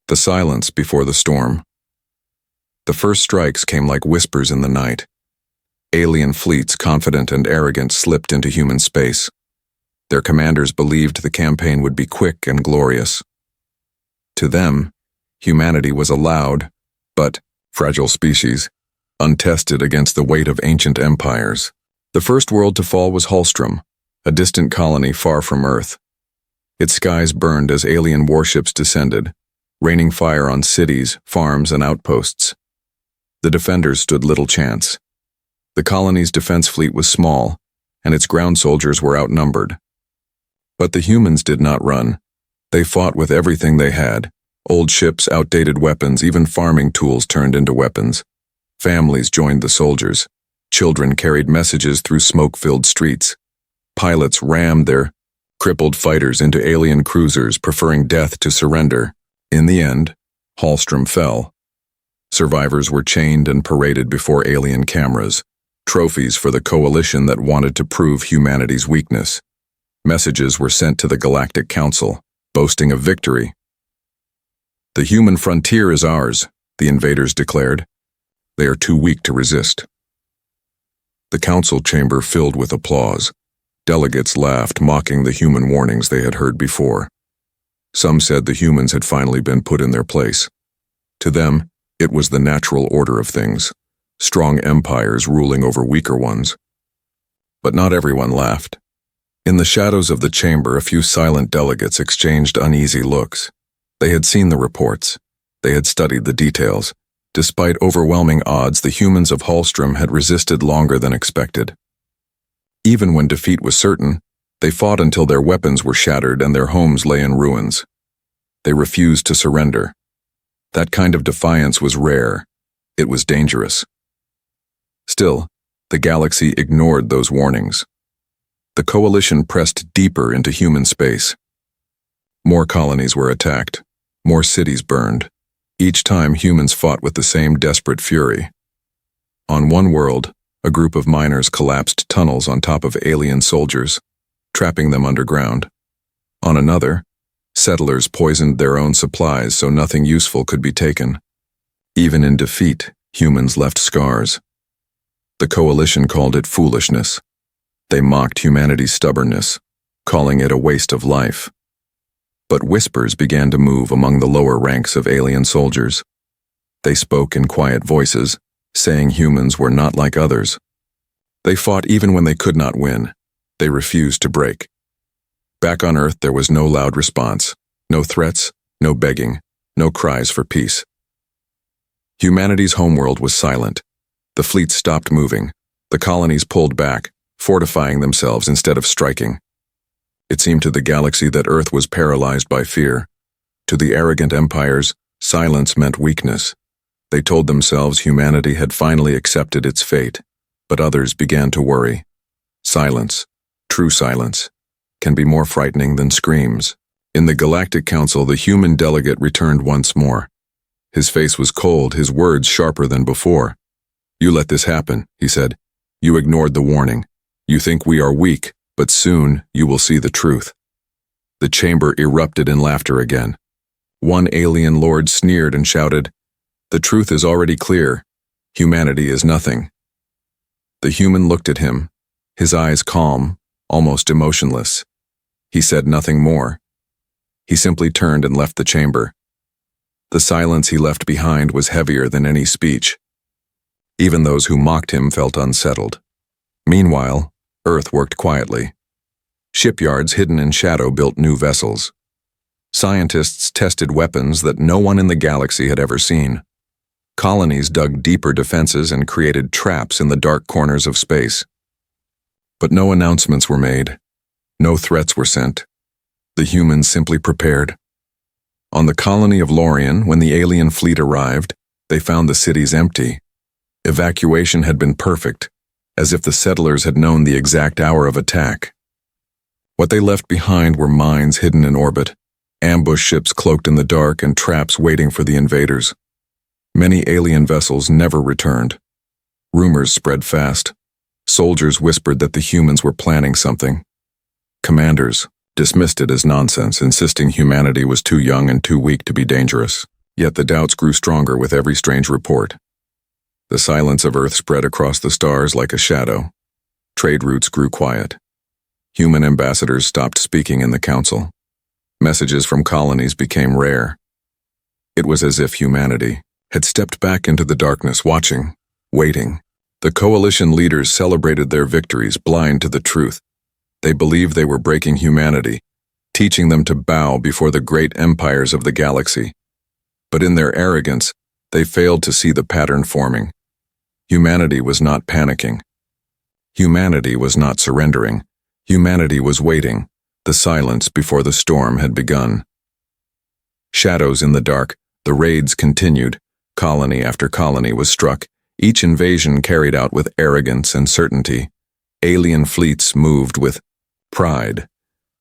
The silence before the storm. The first strikes came like whispers in the night. Alien fleets, confident and arrogant, slipped into human space. Their commanders believed the campaign would be quick and glorious. To them, humanity was a loud, but fragile species, untested against the weight of ancient empires. The first world to fall was Hallstrom, a distant colony far from Earth. Its skies burned as alien warships descended, raining fire on cities, farms, and outposts. The defenders stood little chance. The colony's defense fleet was small, and its ground soldiers were outnumbered. But the humans did not run. They fought with everything they had: old ships, outdated weapons, even farming tools turned into weapons. Families joined the soldiers. Children carried messages through smoke-filled streets. Pilots rammed their crippled fighters into alien cruisers, preferring death to surrender. In the end, Hallstrom fell. Survivors were chained and paraded before alien cameras, trophies for the coalition that wanted to prove humanity's weakness. Messages were sent to the Galactic Council, boasting of victory. "The human frontier is ours," the invaders declared. "They are too weak to resist." The council chamber filled with applause. Delegates laughed, mocking the human warnings they had heard before. Some said the humans had finally been put in their place. To them, it was the natural order of things, strong empires ruling over weaker ones. But not everyone laughed. In the shadows of the chamber, a few silent delegates exchanged uneasy looks. They had seen the reports. They had studied the details. Despite overwhelming odds, the humans of Hallstrom had resisted longer than expected. Even when defeat was certain, they fought until their weapons were shattered and their homes lay in ruins. They refused to surrender. That kind of defiance was rare. It was dangerous. Still, the galaxy ignored those warnings. The coalition pressed deeper into human space. More colonies were attacked. More cities burned. Each time, humans fought with the same desperate fury. On one world, a group of miners collapsed tunnels on top of alien soldiers, trapping them underground. On another, settlers poisoned their own supplies so nothing useful could be taken. Even in defeat, humans left scars. The coalition called it foolishness. They mocked humanity's stubbornness, calling it a waste of life. But whispers began to move among the lower ranks of alien soldiers. They spoke in quiet voices, saying humans were not like others. They fought even when they could not win. They refused to break. Back on Earth, there was no loud response, no threats, no begging, no cries for peace. Humanity's homeworld was silent. The fleet stopped moving. The colonies pulled back, fortifying themselves instead of striking. It seemed to the galaxy that Earth was paralyzed by fear. To the arrogant empires, silence meant weakness. They told themselves humanity had finally accepted its fate, but others began to worry. Silence, true silence, can be more frightening than screams. In the Galactic Council, the human delegate returned once more. His face was cold, his words sharper than before. "You let this happen," he said. "You ignored the warning. You think we are weak, but soon you will see the truth." The chamber erupted in laughter again. One alien lord sneered and shouted, "The truth is already clear. Humanity is nothing." The human looked at him, his eyes calm, almost emotionless. He said nothing more. He simply turned and left the chamber. The silence he left behind was heavier than any speech. Even those who mocked him felt unsettled. Meanwhile, Earth worked quietly. Shipyards hidden in shadow built new vessels. Scientists tested weapons that no one in the galaxy had ever seen. Colonies dug deeper defenses and created traps in the dark corners of space. But no announcements were made. No threats were sent. The humans simply prepared. On the colony of Lorien, when the alien fleet arrived, they found the cities empty. Evacuation had been perfect, as if the settlers had known the exact hour of attack. What they left behind were mines hidden in orbit, ambush ships cloaked in the dark, and traps waiting for the invaders. Many alien vessels never returned. Rumors spread fast. Soldiers whispered that the humans were planning something. Commanders dismissed it as nonsense, insisting humanity was too young and too weak to be dangerous. Yet the doubts grew stronger with every strange report. The silence of Earth spread across the stars like a shadow. Trade routes grew quiet. Human ambassadors stopped speaking in the council. Messages from colonies became rare. It was as if humanity had stepped back into the darkness, watching, waiting. The coalition leaders celebrated their victories, blind to the truth. They believed they were breaking humanity, teaching them to bow before the great empires of the galaxy. But in their arrogance, they failed to see the pattern forming. Humanity was not panicking. Humanity was not surrendering. Humanity was waiting, the silence before the storm had begun. Shadows in the dark, the raids continued. Colony after colony was struck, each invasion carried out with arrogance and certainty. Alien fleets moved with pride,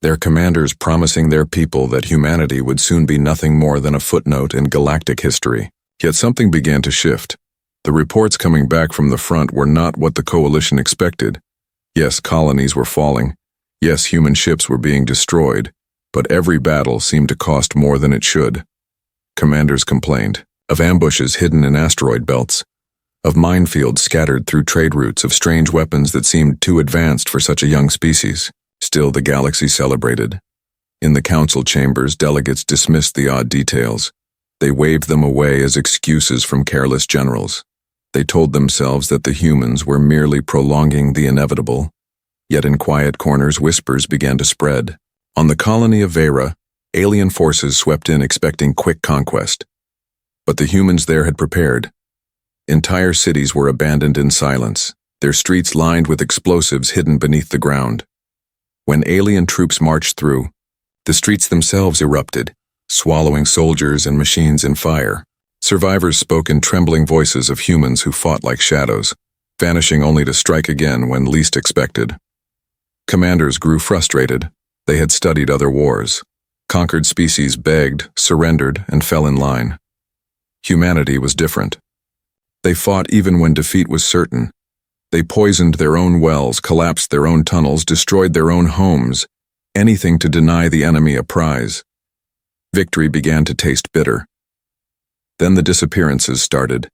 their commanders promising their people that humanity would soon be nothing more than a footnote in galactic history. Yet something began to shift. The reports coming back from the front were not what the coalition expected. Yes, colonies were falling. Yes, human ships were being destroyed. But every battle seemed to cost more than it should. Commanders complained of ambushes hidden in asteroid belts, of minefields scattered through trade routes, of strange weapons that seemed too advanced for such a young species. Still, the galaxy celebrated. In the council chambers, delegates dismissed the odd details. They waved them away as excuses from careless generals. They told themselves that the humans were merely prolonging the inevitable. Yet in quiet corners, whispers began to spread. On the colony of Vera, alien forces swept in expecting quick conquest. But the humans there had prepared. Entire cities were abandoned in silence, their streets lined with explosives hidden beneath the ground. When alien troops marched through, the streets themselves erupted, swallowing soldiers and machines in fire. Survivors spoke in trembling voices of humans who fought like shadows, vanishing only to strike again when least expected. Commanders grew frustrated. They had studied other wars. Conquered species begged, surrendered, and fell in line. Humanity was different. They fought even when defeat was certain. They poisoned their own wells, collapsed their own tunnels, destroyed their own homes, anything to deny the enemy a prize. Victory began to taste bitter. Then the disappearances started.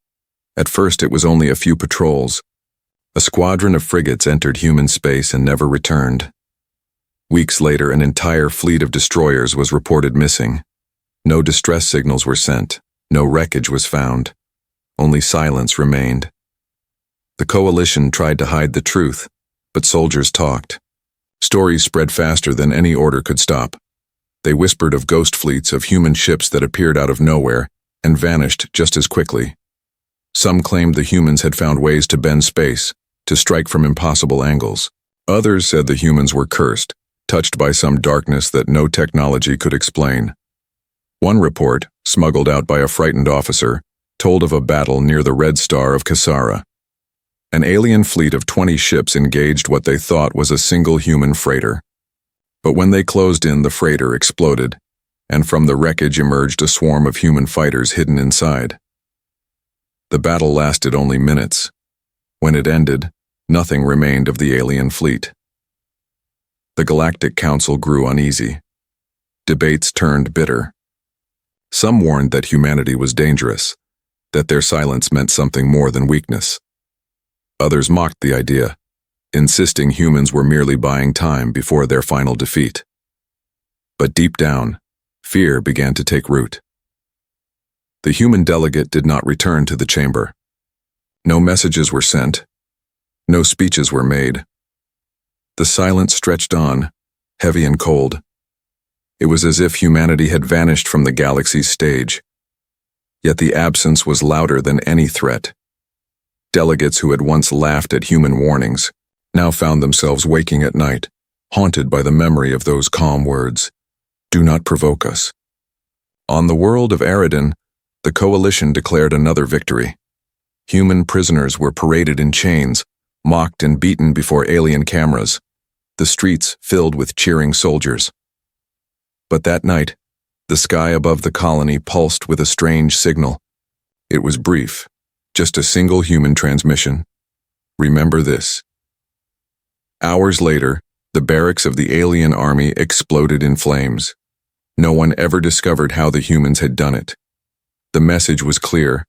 At first it was only a few patrols. A squadron of frigates entered human space and never returned. Weeks later, an entire fleet of destroyers was reported missing. No distress signals were sent. No wreckage was found. Only silence remained. The coalition tried to hide the truth, but soldiers talked. Stories spread faster than any order could stop. They whispered of ghost fleets, of human ships that appeared out of nowhere and vanished just as quickly. Some claimed the humans had found ways to bend space, to strike from impossible angles. Others said the humans were cursed, touched by some darkness that no technology could explain. One report, smuggled out by a frightened officer, told of a battle near the Red Star of Kasara. An alien fleet of 20 ships engaged what they thought was a single human freighter. But when they closed in, the freighter exploded, and from the wreckage emerged a swarm of human fighters hidden inside. The battle lasted only minutes. When it ended, nothing remained of the alien fleet. The Galactic Council grew uneasy. Debates turned bitter. Some warned that humanity was dangerous, that their silence meant something more than weakness. Others mocked the idea, insisting humans were merely buying time before their final defeat. But deep down, fear began to take root. The human delegate did not return to the chamber. No messages were sent. No speeches were made. The silence stretched on, heavy and cold. It was as if humanity had vanished from the galaxy's stage. Yet the absence was louder than any threat. Delegates who had once laughed at human warnings now found themselves waking at night, haunted by the memory of those calm words, "Do not provoke us." On the world of Aridin, the coalition declared another victory. Human prisoners were paraded in chains, mocked and beaten before alien cameras, the streets filled with cheering soldiers. But that night, the sky above the colony pulsed with a strange signal. It was brief, just a single human transmission. Remember this. Hours later, the barracks of the alien army exploded in flames. No one ever discovered how the humans had done it. The message was clear.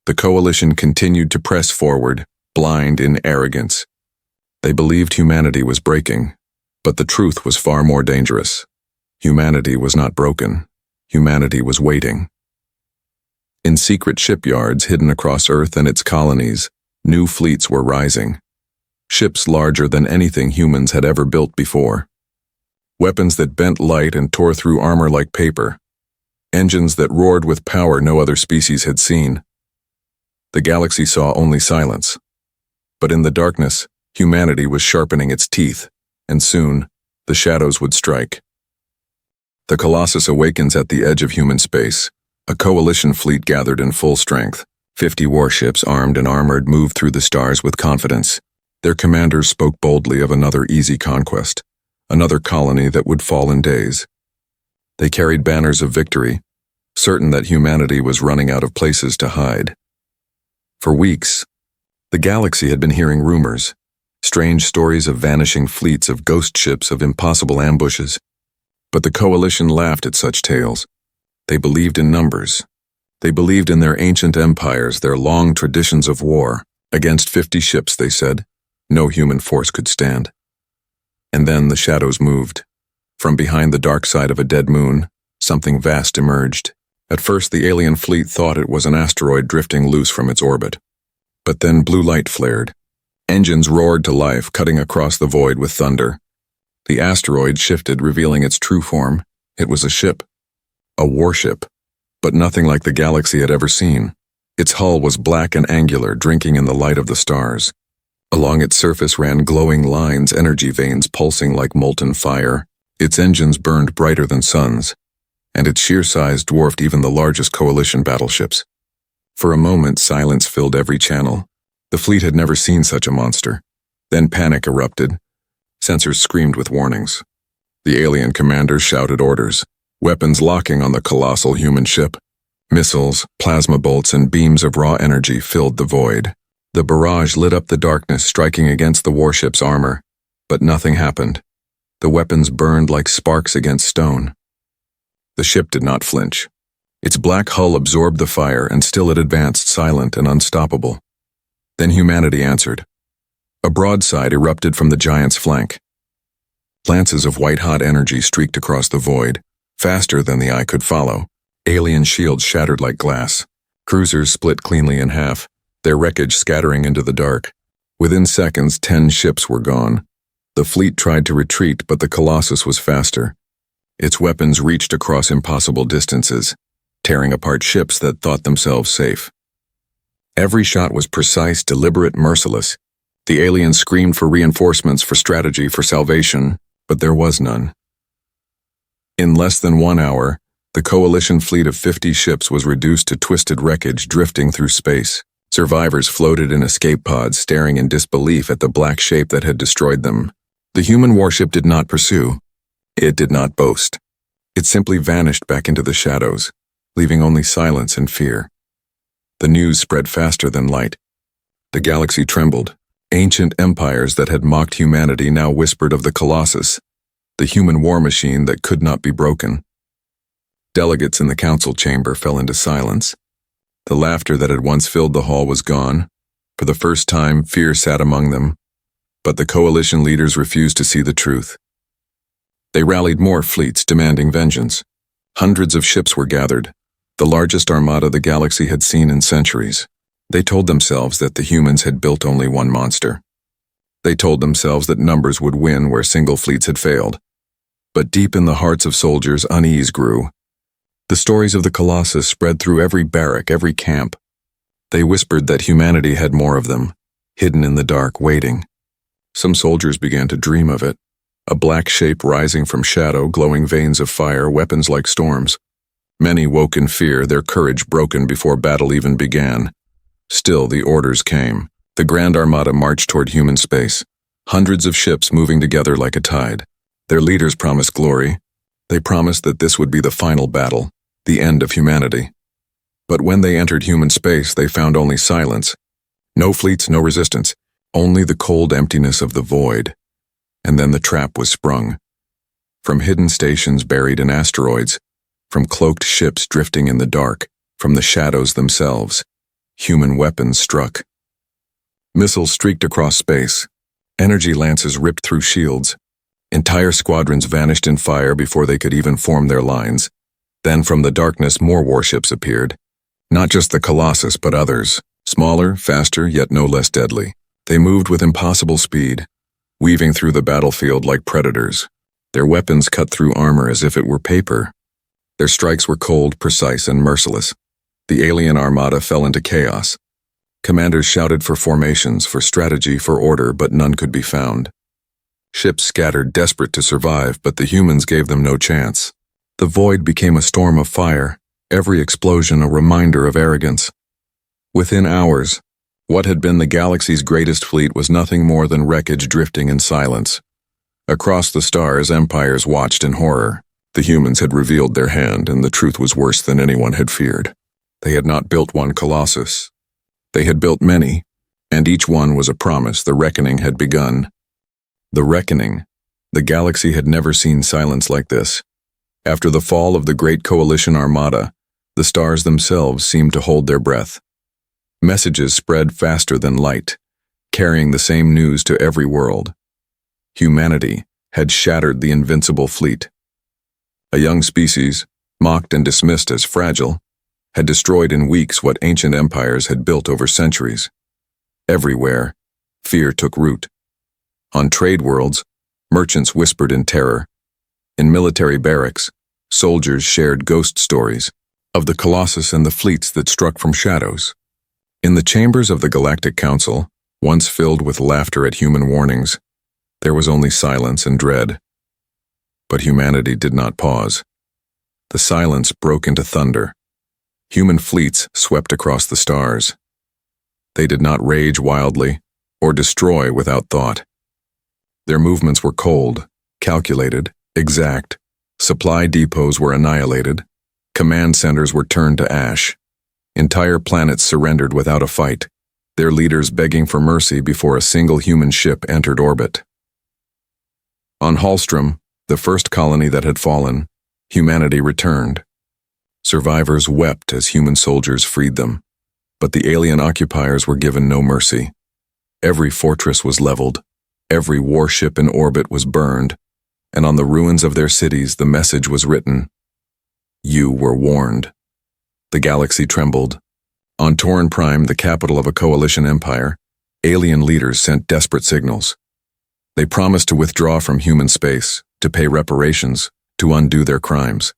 The coalition continued to press forward, blind in arrogance. They believed humanity was breaking, but the truth was far more dangerous. Humanity was not broken. Humanity was waiting. In secret shipyards hidden across Earth and its colonies, new fleets were rising. Ships larger than anything humans had ever built before. Weapons that bent light and tore through armor like paper. Engines that roared with power no other species had seen. The galaxy saw only silence. But in the darkness, humanity was sharpening its teeth, and soon, the shadows would strike. The Colossus awakens at the edge of human space. A coalition fleet gathered in full strength. 50 warships, armed and armored, moved through the stars with confidence. Their commanders spoke boldly of another easy conquest, another colony that would fall in days. They carried banners of victory, certain that humanity was running out of places to hide. For weeks, the galaxy had been hearing rumors, strange stories of vanishing fleets, of ghost ships, of impossible ambushes. But the coalition laughed at such tales. They believed in numbers. They believed in their ancient empires, their long traditions of war. Against 50 ships, they said, no human force could stand. And then the shadows moved. From behind the dark side of a dead moon, something vast emerged. At first, the alien fleet thought it was an asteroid drifting loose from its orbit. But then blue light flared. Engines roared to life, cutting across the void with thunder. The asteroid shifted, revealing its true form. It was a ship. A warship. But nothing like the galaxy had ever seen. Its hull was black and angular, drinking in the light of the stars. Along its surface ran glowing lines, energy veins pulsing like molten fire. Its engines burned brighter than suns, and its sheer size dwarfed even the largest coalition battleships. For a moment, silence filled every channel. The fleet had never seen such a monster. Then panic erupted. Sensors screamed with warnings. The alien commanders shouted orders, weapons locking on the colossal human ship. Missiles, plasma bolts, and beams of raw energy filled the void. The barrage lit up the darkness, striking against the warship's armor. But nothing happened. The weapons burned like sparks against stone. The ship did not flinch. Its black hull absorbed the fire, and still it advanced, silent and unstoppable. Then humanity answered. A broadside erupted from the giant's flank. Lances of white-hot energy streaked across the void, faster than the eye could follow. Alien shields shattered like glass. Cruisers split cleanly in half, their wreckage scattering into the dark. Within seconds, 10 ships were gone. The fleet tried to retreat, but the Colossus was faster. Its weapons reached across impossible distances, tearing apart ships that thought themselves safe. Every shot was precise, deliberate, merciless. The aliens screamed for reinforcements, for strategy, for salvation, but there was none. In less than 1 hour, the coalition fleet of 50 ships was reduced to twisted wreckage drifting through space. Survivors floated in escape pods, staring in disbelief at the black shape that had destroyed them. The human warship did not pursue. It did not boast. It simply vanished back into the shadows, leaving only silence and fear. The news spread faster than light. The galaxy trembled. Ancient empires that had mocked humanity now whispered of the Colossus, the human war machine that could not be broken. Delegates in the council chamber fell into silence. The laughter that had once filled the hall was gone. For the first time, fear sat among them. But the coalition leaders refused to see the truth. They rallied more fleets, demanding vengeance. Hundreds of ships were gathered, the largest armada the galaxy had seen in centuries. They told themselves that the humans had built only one monster. They told themselves that numbers would win where single fleets had failed. But deep in the hearts of soldiers, unease grew. The stories of the Colossus spread through every barrack, every camp. They whispered that humanity had more of them, hidden in the dark, waiting. Some soldiers began to dream of it. A black shape rising from shadow, glowing veins of fire, weapons like storms. Many woke in fear, their courage broken before battle even began. Still, the orders came. The Grand Armada marched toward human space, hundreds of ships moving together like a tide. Their leaders promised glory. They promised that this would be the final battle, the end of humanity. But when they entered human space, they found only silence. No fleets, no resistance, only the cold emptiness of the void. And then the trap was sprung. From hidden stations buried in asteroids, from cloaked ships drifting in the dark, From the shadows themselves, human weapons struck. Missiles streaked across space. Energy lances ripped through shields. Entire squadrons vanished in fire before they could even form their lines. Then from the darkness more warships appeared. Not just the Colossus, but others. Smaller, faster, yet no less deadly. They moved with impossible speed, weaving through the battlefield like predators. Their weapons cut through armor as if it were paper. Their strikes were cold, precise, and merciless. The alien armada fell into chaos. Commanders shouted for formations, for strategy, for order, but none could be found. Ships scattered, desperate to survive, but the humans gave them no chance. The void became a storm of fire, every explosion a reminder of arrogance. Within hours, what had been the galaxy's greatest fleet was nothing more than wreckage drifting in silence. Across the stars, empires watched in horror. The humans had revealed their hand, and the truth was worse than anyone had feared. They had not built one Colossus. They had built many, and each one was a promise the reckoning had begun. The reckoning. The galaxy had never seen silence like this. After the fall of the Great Coalition Armada, the stars themselves seemed to hold their breath. Messages spread faster than light, carrying the same news to every world. Humanity had shattered the invincible fleet. A young species, mocked and dismissed as fragile, had destroyed in weeks what ancient empires had built over centuries. Everywhere, fear took root. On trade worlds, merchants whispered in terror. In military barracks, soldiers shared ghost stories of the Colossus and the fleets that struck from shadows. In the chambers of the Galactic Council, once filled with laughter at human warnings, there was only silence and dread. But humanity did not pause. The silence broke into thunder. Human fleets swept across the stars. They did not rage wildly or destroy without thought. Their movements were cold, calculated, exact. Supply depots were annihilated. Command centers were turned to ash. Entire planets surrendered without a fight, their leaders begging for mercy before a single human ship entered orbit. On Hallstrom, the first colony that had fallen, humanity returned. Survivors wept as human soldiers freed them, but the alien occupiers were given no mercy. Every fortress was leveled, every warship in orbit was burned, and on the ruins of their cities the message was written, "You were warned." The galaxy trembled. On Tauren Prime, the capital of a coalition empire, alien leaders sent desperate signals. They promised to withdraw from human space, to pay reparations, to undo their crimes.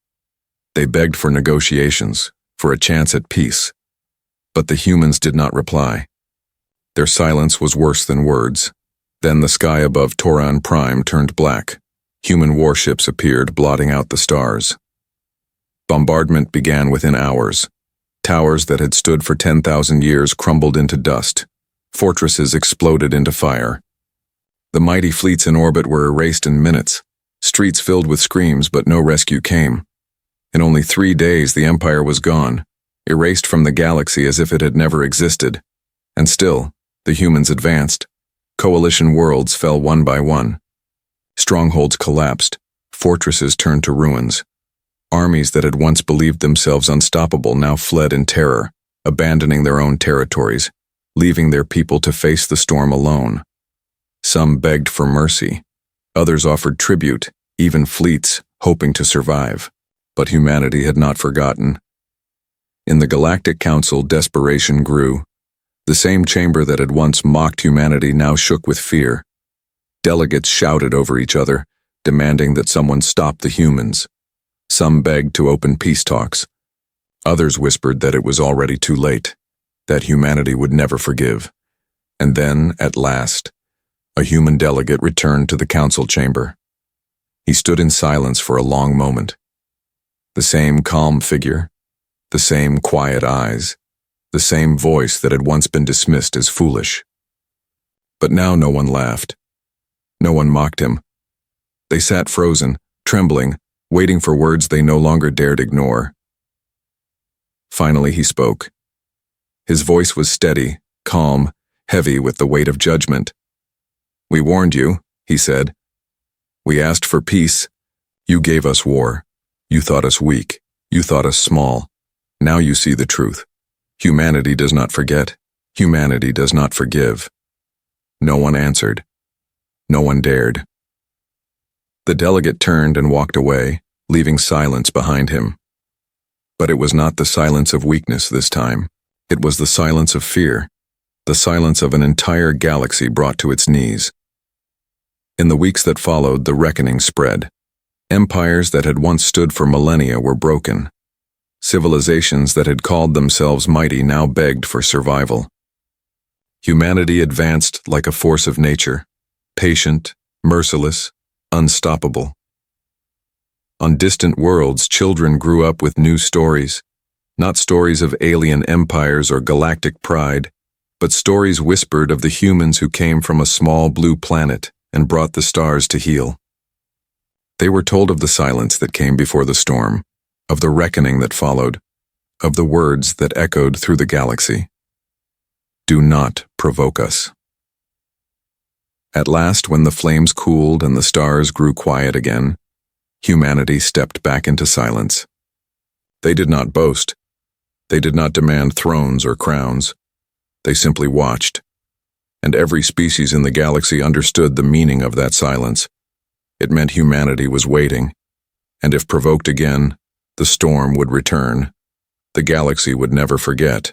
They begged for negotiations, for a chance at peace. But the humans did not reply. Their silence was worse than words. Then the sky above Tauren Prime turned black. Human warships appeared, blotting out the stars. Bombardment began within hours. Towers that had stood for 10,000 years crumbled into dust. Fortresses exploded into fire. The mighty fleets in orbit were erased in minutes. Streets filled with screams, but no rescue came. In only 3 days, the Empire was gone, erased from the galaxy as if it had never existed. And still, the humans advanced. Coalition worlds fell one by one. Strongholds collapsed. Fortresses turned to ruins. Armies that had once believed themselves unstoppable now fled in terror, abandoning their own territories, leaving their people to face the storm alone. Some begged for mercy. Others offered tribute, even fleets, hoping to survive. But humanity had not forgotten. In the Galactic Council, desperation grew. The same chamber that had once mocked humanity now shook with fear. Delegates shouted over each other, demanding that someone stop the humans. Some begged to open peace talks. Others whispered that it was already too late, that humanity would never forgive. And then, at last, a human delegate returned to the council chamber. He stood in silence for a long moment. The same calm figure, the same quiet eyes, the same voice that had once been dismissed as foolish. But now no one laughed. No one mocked him. They sat frozen, trembling, waiting for words they no longer dared ignore. Finally he spoke. His voice was steady, calm, heavy with the weight of judgment. "We warned you," he said. "We asked for peace. You gave us war. You thought us weak. You thought us small. Now you see the truth. Humanity does not forget. Humanity does not forgive. No one answered. No one dared. The delegate turned and walked away, leaving silence behind him. But it was not the silence of weakness this time. It was the silence of fear, the silence of an entire galaxy brought to its knees. In the weeks that followed, the reckoning spread. Empires that had once stood for millennia were broken. Civilizations that had called themselves mighty now begged for survival. Humanity advanced like a force of nature, patient, merciless, unstoppable. On distant worlds, children grew up with new stories, not stories of alien empires or galactic pride, but stories whispered of the humans who came from a small blue planet and brought the stars to heal. They were told of the silence that came before the storm, of the reckoning that followed, of the words that echoed through the galaxy. Do not provoke us. At last, when the flames cooled and the stars grew quiet again, humanity stepped back into silence. They did not boast. They did not demand thrones or crowns. They simply watched. And every species in the galaxy understood the meaning of that silence. It meant humanity was waiting, and if provoked again, the storm would return. The galaxy would never forget.